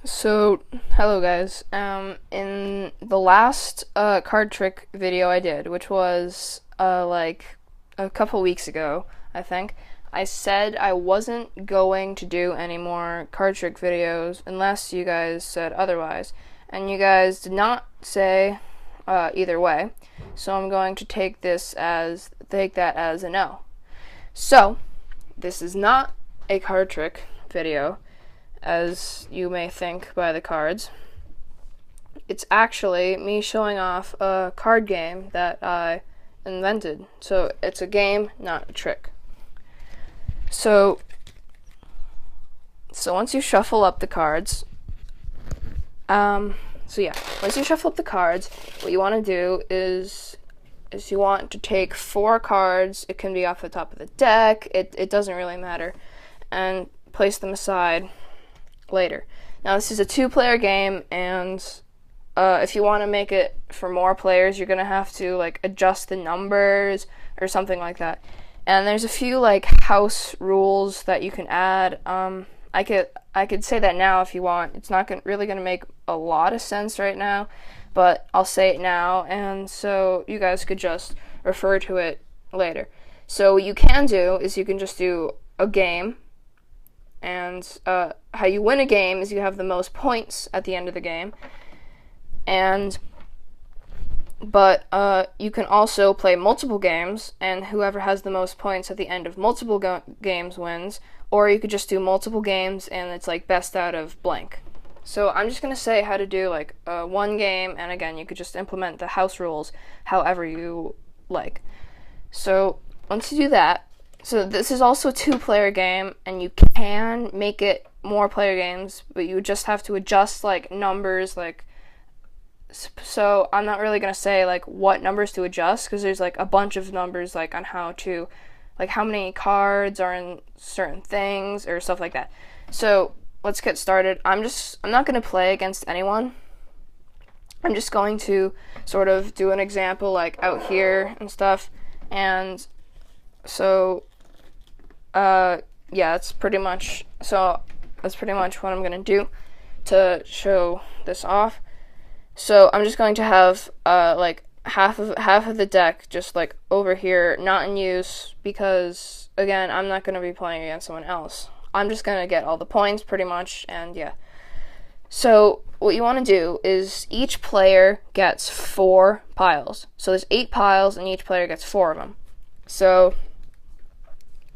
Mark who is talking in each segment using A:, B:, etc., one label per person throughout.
A: So, hello guys. In the last card trick video I did, which was like a couple weeks ago, I think, I said I wasn't going to do any more card trick videos unless you guys said otherwise, and you guys did not say either way. So I'm going to take that as a no. So, this is not a card trick video, as you may think by the cards. It's actually me showing off a card game that I invented. So it's a game, not a trick. So once you shuffle up the cards, once you shuffle up the cards, what you want to do is you want to take 4 cards. It can be off the top of the deck. It doesn't really matter, and place them aside later. Now this is a 2-player game, and if you want to make it for more players, you're gonna have to like adjust the numbers or something like that. And there's a few like house rules that you can add. I could say that now if you want. It's not really gonna make a lot of sense right now, but I'll say it now, and so you guys could just refer to it later. So what you can do is you can just do a game. And how you win a game is you have the most points at the end of the game. But you can also play multiple games, and whoever has the most points at the end of multiple games wins. Or you could just do multiple games, and it's like best out of blank. So I'm just going to say how to do like one game, and again, you could just implement the house rules however you like. So once you do that, so this is also a 2-player game, and you can make it more player games, but you just have to adjust like numbers, like, so I'm not really gonna say like what numbers to adjust, because there's like a bunch of numbers like on how to, like how many cards are in certain things or stuff like that. So let's get started. I'm not gonna play against anyone. I'm just going to sort of do an example like out here and stuff, and so that's pretty much what I'm gonna do to show this off. So I'm just going to have like half of the deck just like over here, not in use, because again, I'm not gonna be playing against someone else. I'm just gonna get all the points pretty much, and yeah. So what you want to do is each player gets 4 piles. So there's 8 piles, and each player gets 4 of them. So,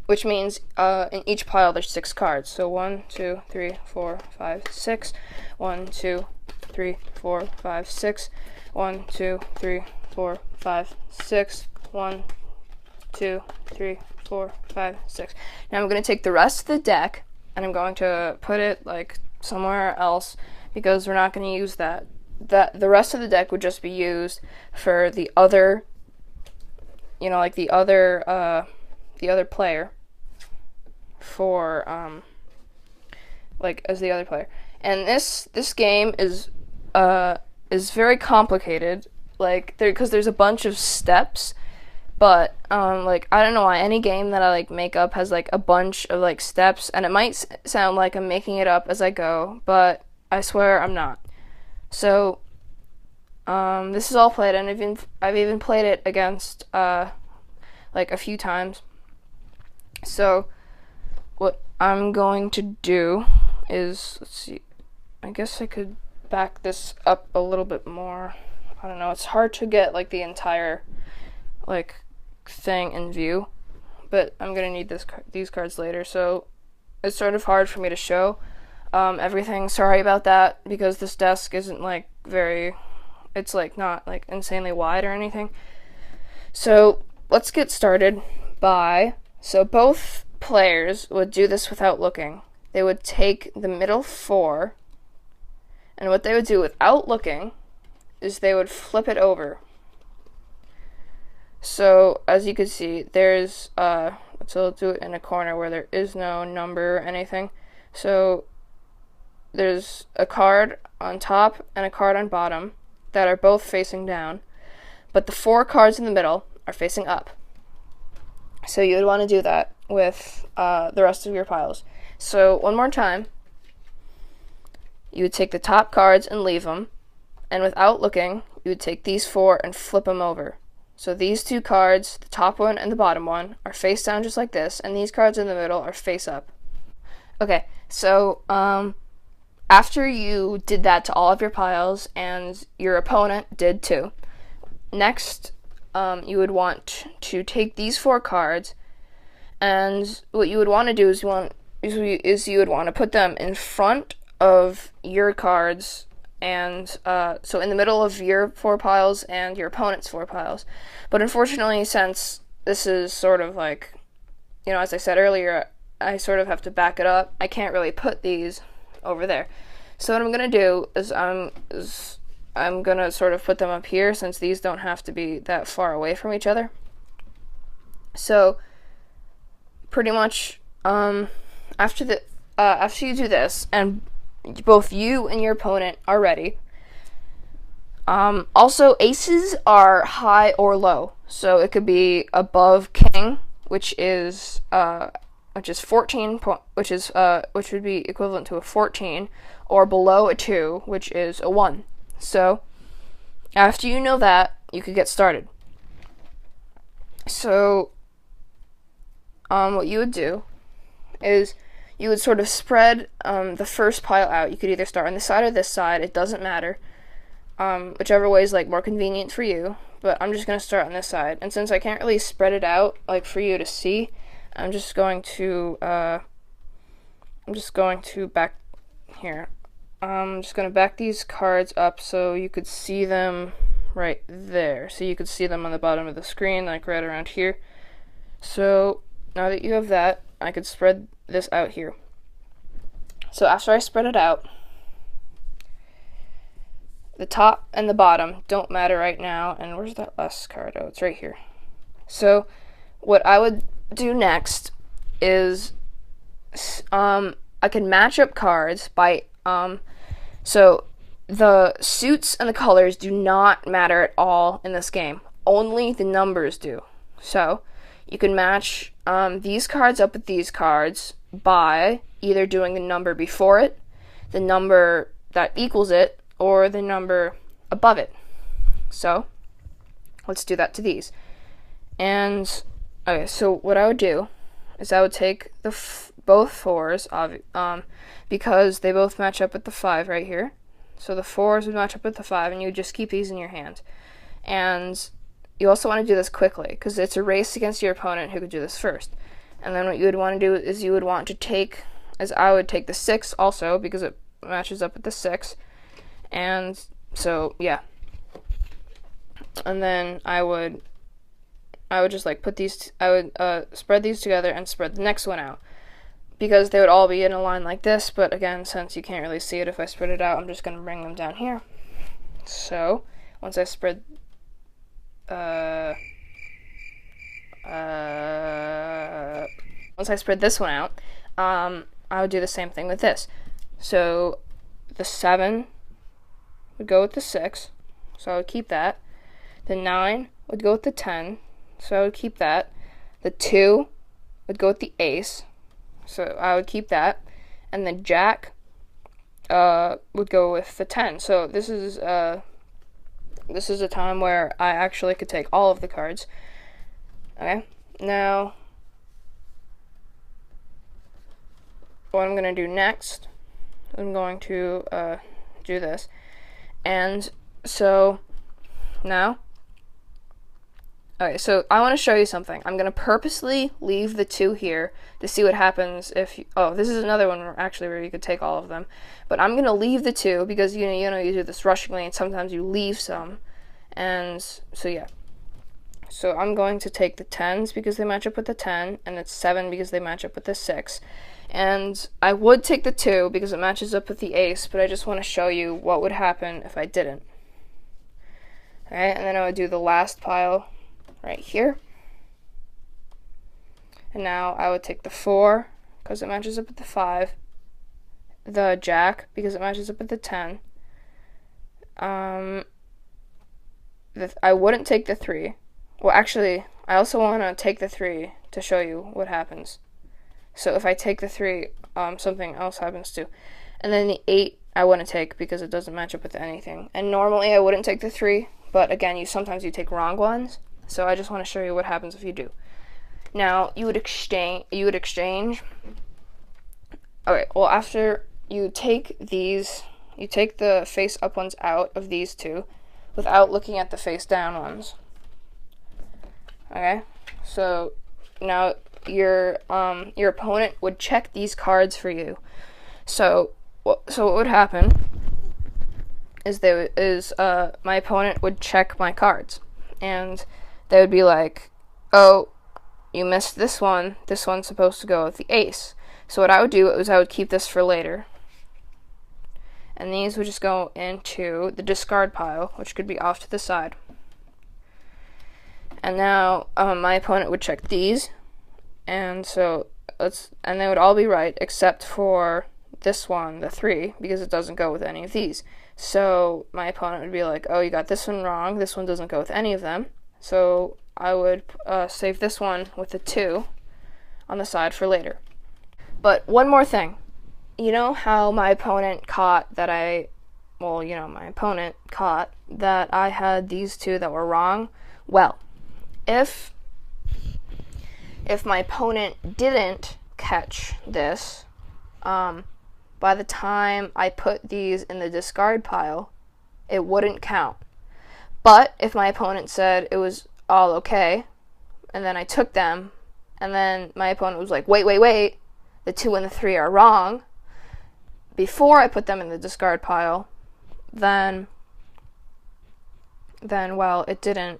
A: which means in each pile there's 6 cards. So 1, 2, 3, 4, 5, 6. 1, 2, 3, 4, 5, 6. 1, 2, 3, 4, 5, 6. 1, 2, 3, 4, 5, 6. Now I'm going to take the rest of the deck, and I'm going to put it like somewhere else, because we're not going to use that. The rest of the deck would just be used for the other, like the other player, for like as the other player. And this game is very complicated, like because there's a bunch of steps. But like I don't know why any game that I like make up has like a bunch of like steps, and it might sound like I'm making it up as I go, but I swear I'm not. So this is all played, and I've even played it against like a few times. So what I'm going to do is, let's see, I guess I could back this up a little bit more. I don't know, it's hard to get like the entire like thing in view, but I'm gonna need these cards later, so it's sort of hard for me to show everything. Sorry about that, because this desk isn't like it's like not like insanely wide or anything. So let's get started so both players would do this without looking. They would take the middle 4, and what they would do without looking is they would flip it over. So as you can see, there's so I'll do it in a corner where there is no number or anything. So there's a card on top and a card on bottom that are both facing down, but the 4 cards in the middle are facing up. So you would want to do that with the rest of your piles. So one more time. you would take the top cards and leave them, and without looking, you would take these 4 and flip them over. So these 2 cards, the top one and the bottom one, are face down just like this, and these cards in the middle are face up. Okay, so after you did that to all of your piles, and your opponent did too, next you would want to take these 4 cards, and what you would want to do is you would want to put them in front of your cards, and so in the middle of your 4 piles and your opponent's 4 piles. But unfortunately, since this is sort of like, as I said earlier, I sort of have to back it up, I can't really put these over there. So what I'm going to do is I'm going to sort of put them up here, since these don't have to be that far away from each other. So pretty much after you do this, and both you and your opponent are ready. Also, aces are high or low, so it could be above king, which is 14, which would be equivalent to a 14, or below a 2, which is a 1. So after you know that, you could get started. So what you would do is you would sort of spread the first pile out. You could either start on this side or this side, it doesn't matter. Whichever way is like more convenient for you, but I'm just going to start on this side. And since I can't really spread it out like for you to see, I'm just going to back here. I'm just going to back these cards up so you could see them right there. So you could see them on the bottom of the screen, like right around here. So now that you have that, I could spread this out here. So after I spread it out, the top and the bottom don't matter right now. And where's that last card? Oh, it's right here. So what I would do next is I can match up cards by so the suits and the colors do not matter at all in this game. Only the numbers do. So you can match these cards up with these cards by either doing the number before it, the number that equals it, or the number above it. So let's do that to these. And okay, so what I would do is I would take both 4s, because they both match up with the 5 right here. So the 4s would match up with the 5, and you would just keep these in your hand. And you also want to do this quickly, because it's a race against your opponent who could do this first. And then what you would want to do is you would want to take, as I would take the 6 also, because it matches up with the 6. And so, yeah. And then I would just like put these, I would spread these together and spread the next one out, because they would all be in a line like this. But again, since you can't really see it if I spread it out, I'm just going to bring them down here. So once I spread this one out, I would do the same thing with this. So the 7 would go with the 6, so I would keep that. The 9 would go with the 10, so I would keep that. The 2 would go with the ace, so I would keep that. And the jack would go with the 10. So this is a time where I actually could take all of the cards. Okay, now what I'm going to do next, I'm going to do this. And so now, okay, so I want to show you something. I'm going to purposely leave the 2 here to see what happens if you, this is another one where you could take all of them. But I'm going to leave the 2 because, you do this rushingly and sometimes you leave some. And so, yeah. So I'm going to take the 10s because they match up with the 10, and the 7 because they match up with the 6. And I would take the 2 because it matches up with the ace, but I just want to show you what would happen if I didn't. Okay, and then I would do the last pile right here. And now I would take the 4 because it matches up with the 5, the jack because it matches up with the 10. I wouldn't take the 3. Well, actually, I also want to take the 3 to show you what happens. So if I take the 3, something else happens too. And then the 8 I wouldn't take because it doesn't match up with anything. And normally I wouldn't take the 3, but again, sometimes you take wrong ones. So I just want to show you what happens if you do. Now, you would exchange. Okay, well, after you take these, you take the face up ones out of these 2 without looking at the face down ones. Okay, so now your opponent would check these cards for you. So what would happen is my opponent would check my cards, and they would be like, "Oh, you missed this one. This one's supposed to go with the ace." So what I would do is I would keep this for later, and these would just go into the discard pile, which could be off to the side. And now my opponent would check these, and they would all be right except for this one, the 3, because it doesn't go with any of these. So my opponent would be like, "Oh, you got this one wrong. This one doesn't go with any of them." So I would save this one with the 2 on the side for later. But one more thing. You know how my opponent caught that I had these 2 that were wrong? Well, if my opponent didn't catch this, by the time I put these in the discard pile, it wouldn't count. But if my opponent said it was all okay, and then I took them, and then my opponent was like, wait, the 2 and the 3 are wrong, before I put them in the discard pile, then it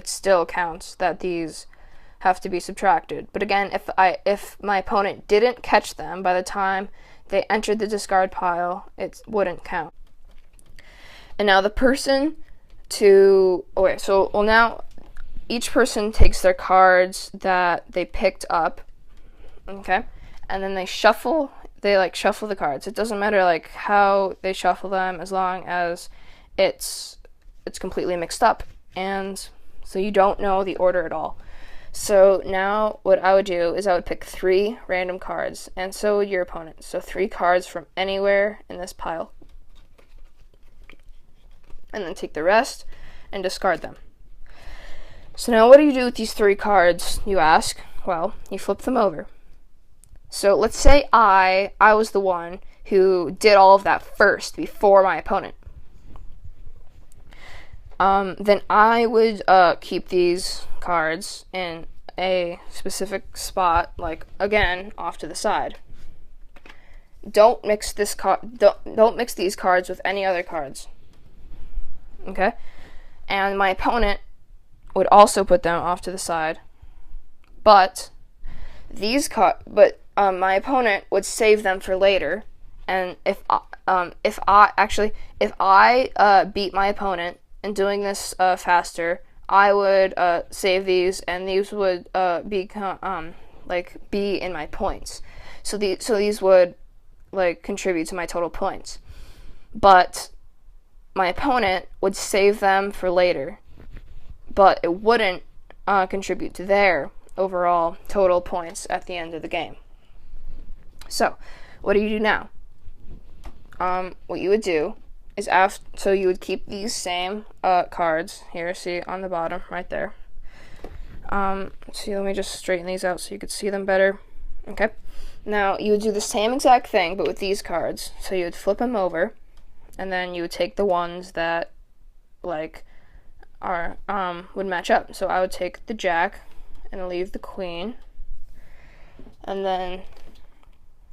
A: still counts that these have to be subtracted. But again, if my opponent didn't catch them by the time they entered the discard pile, it wouldn't count. And now now each person takes their cards that they picked up, okay, and then they shuffle the cards. It doesn't matter how they shuffle them, as long as it's completely mixed up, and so you don't know the order at all. So now what I would do is I would pick 3 random cards, and so would your opponent. So 3 cards from anywhere in this pile, and then take the rest and discard them. So now what do you do with these 3 cards, you ask? Well, you flip them over. So let's say I was the one who did all of that first before my opponent. Then I would keep these cards in a specific spot, again, off to the side. Don't mix these cards with any other cards. Okay? And my opponent would also put them off to the side. But my opponent would save them for later. And if I beat my opponent in doing this faster, I would save these, and these would be in my points. So these would contribute to my total points. But my opponent would save them for later, but it wouldn't contribute to their overall total points at the end of the game. So what do you do now? What you would do is so you would keep these same cards here, see on the bottom right there. Let me just straighten these out so you could see them better. Okay, now you would do the same exact thing but with these cards. So you would flip them over, and then you would take the ones that would match up. So I would take the Jack and leave the Queen, and then,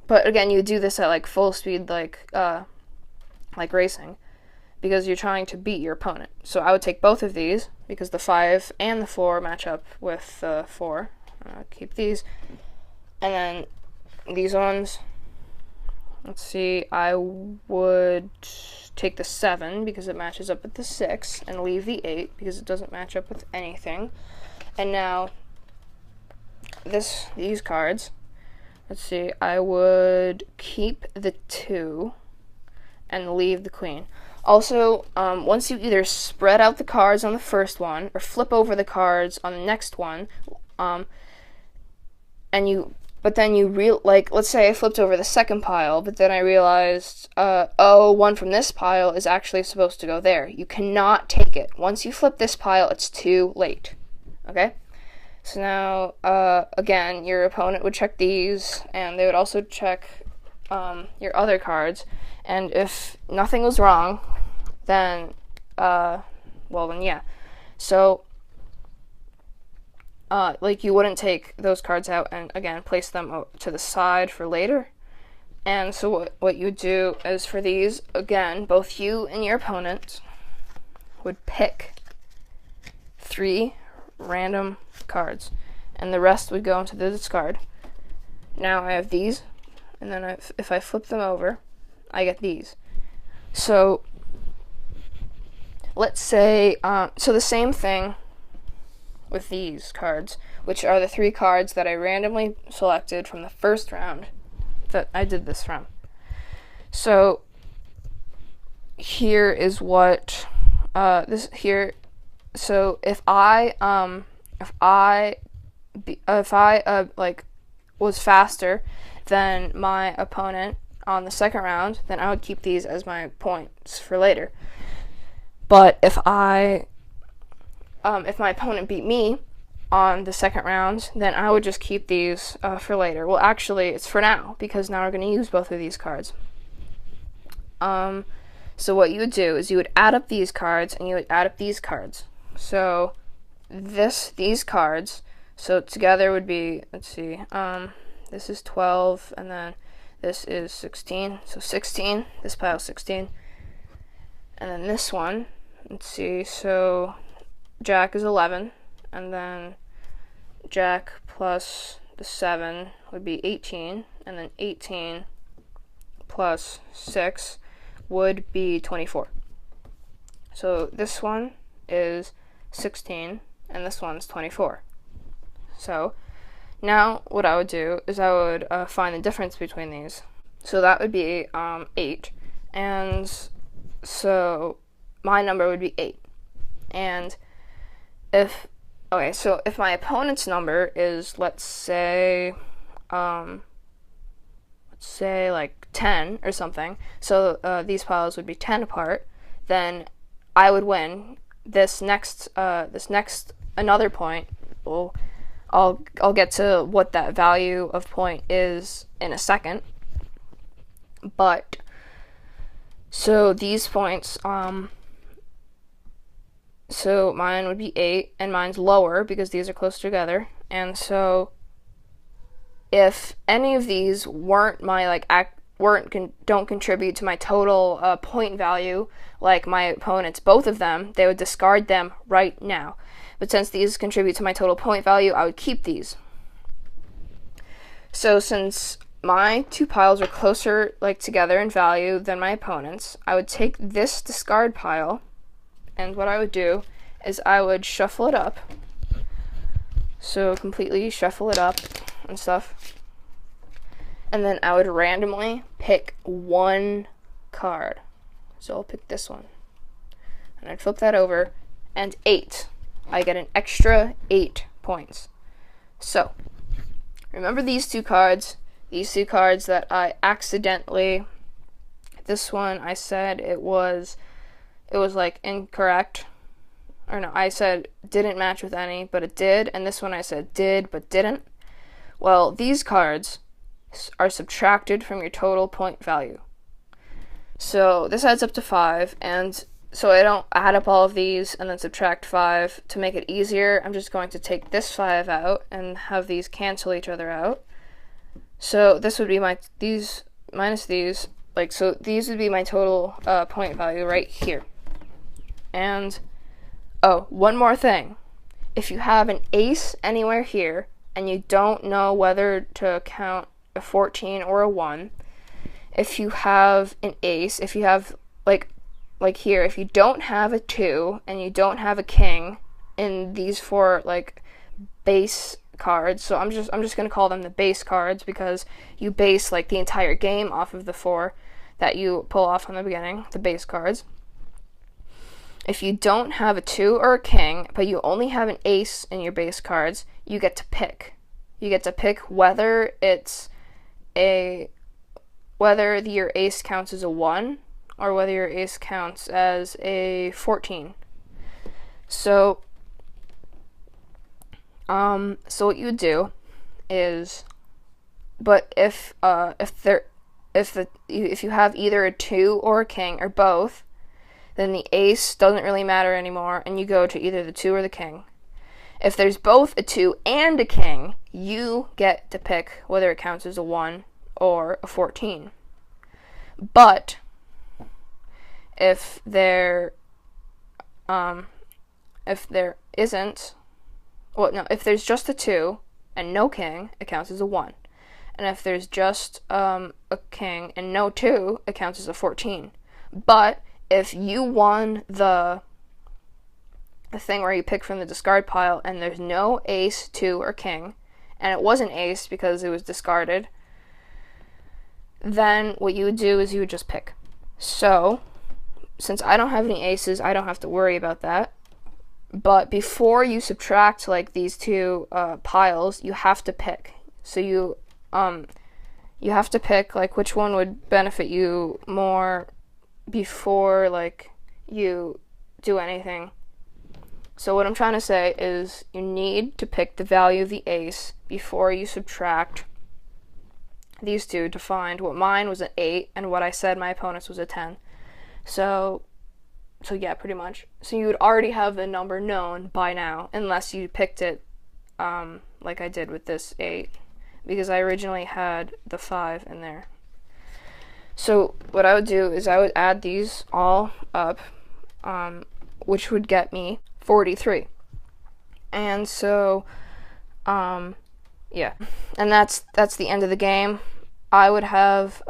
A: but again, you would do this at full speed, like racing, because you're trying to beat your opponent. So I would take both of these because the 5 and the 4 match up with the 4. Keep these, and then these ones, let's see, I would take the 7 because it matches up with the 6, and leave the 8 because it doesn't match up with anything. And now these cards, let's see, I would keep the 2 and leave the Queen. Also, once you either spread out the cards on the first one or flip over the cards on the next one, and you but then like, let's say I flipped over the second pile, but then I realized, oh, one from this pile is actually supposed to go there. You cannot take it. Once you flip this pile, it's too late. Okay? So now, again, your opponent would check these, and they would also check your other cards, and if nothing was wrong, then, well, then yeah. So, like, you wouldn't take those cards out and, again, place them to the side for later. And so what you would do is, for these, again, both you and your opponent would pick 3 random cards, and the rest would go into the discard. Now I have these, and then if I flip them over, I get these. So, let's say, so the same thing with these cards, which are the 3 cards that I randomly selected from the first round that I did this from. So here is what so if I like was faster than my opponent on the second round, then I would keep these as my points for later. But if my opponent beat me on the second round, then I would just keep these for later. Well, actually, it's for now, because now we're going to use both of these cards. So what you would do is you would add up these cards, and you would add up these cards. So these cards, so together would be, let's see, this is 12, and then this is 16. So 16, this pile 16. And then this one, let's see, so Jack is 11, and then Jack plus the 7 would be 18, and then 18 plus 6 would be 24. So this one is 16, and this one's 24. So now what I would do is I would find the difference between these. So that would be 8, and so my number would be 8. And if my opponent's number is, let's say like 10 or something, so these piles would be 10 apart, then I would win this next another point. Well, I'll get to what that value of point is in a second. But so these points, so mine would be 8, and mine's lower because these are close together. And so if any of these weren't my don't contribute to my total point value, like my opponent's both of them, they would discard them right now. But since these contribute to my total point value, I would keep these. So since my 2 piles are closer together in value than my opponent's, I would take this discard pile, and what I would do is I would shuffle it up. So completely shuffle it up and stuff. And then I would randomly pick 1 card. So I'll pick this one. And I'd flip that over, and 8. I get an extra 8 points. So, remember these 2 cards. These 2 cards that I accidentally, this one I said it was incorrect. Or no, I said didn't match with any, but it did. And this one I said did, but didn't. Well, these cards are subtracted from your total point value. So this adds up to 5, and so I don't add up all of these and then subtract 5. To make it easier, I'm just going to take this 5 out and have these cancel each other out. So this would be these minus these, so these would be my total point value right here. And, oh, one more thing. If you have an ace anywhere here, and you don't know whether to count a 14 or a 1, if you have an ace, if you have, like here, if you don't have a 2, and you don't have a king in these 4, base cards, so I'm just going to call them the base cards, because you base, the entire game off of the 4 that you pull off from the beginning, the base cards. If you don't have a 2 or a king, but you only have an ace in your base cards, you get to pick You get to pick whether your ace counts as a 1 or whether your ace counts as a 14. So what you would do is, but if you have either a 2 or a king or both, then the ace doesn't really matter anymore, and you go to either the 2 or the king. If there's both a 2 and a king, you get to pick whether it counts as a 1 or a 14. But if there isn't, if there's just a 2 and no king, it counts as a 1. And if there's just a king and no 2, it counts as a 14. But if you won the thing where you pick from the discard pile and there's no ace, 2, or king, and it wasn't ace because it was discarded, then what you would do is you would just pick. So, since I don't have any aces, I don't have to worry about that. But before you subtract like these two piles, you have to pick. So you have to pick like which one would benefit you more before like you do anything. So what I'm trying to say is you need to pick the value of the ace before you subtract these two to find what mine was an 8 and what I said my opponent's was a 10. So yeah, pretty much. So you would already have the number known by now, unless you picked it like I did with this 8, because I originally had the 5 in there. So what I would do is I would add these all up, which would get me 43. And so, yeah. And that's the end of the game. I would have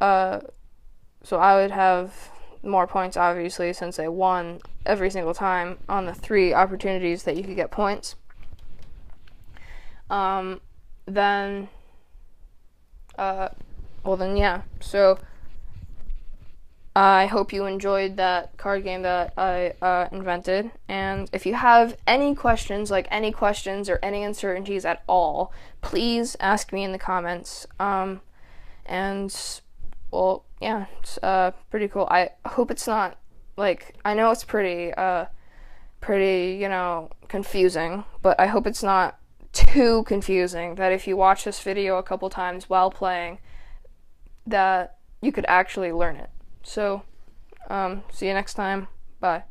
A: more points, obviously, since I won every single time on the 3 opportunities that you could get points. Then yeah. So I hope you enjoyed that card game that I invented. And if you have any questions or any uncertainties at all, please ask me in the comments. And well, yeah, it's pretty cool. I hope it's not like, I know it's pretty confusing, but I hope it's not too confusing that if you watch this video a couple times while playing, that you could actually learn it. So, see you next time. Bye.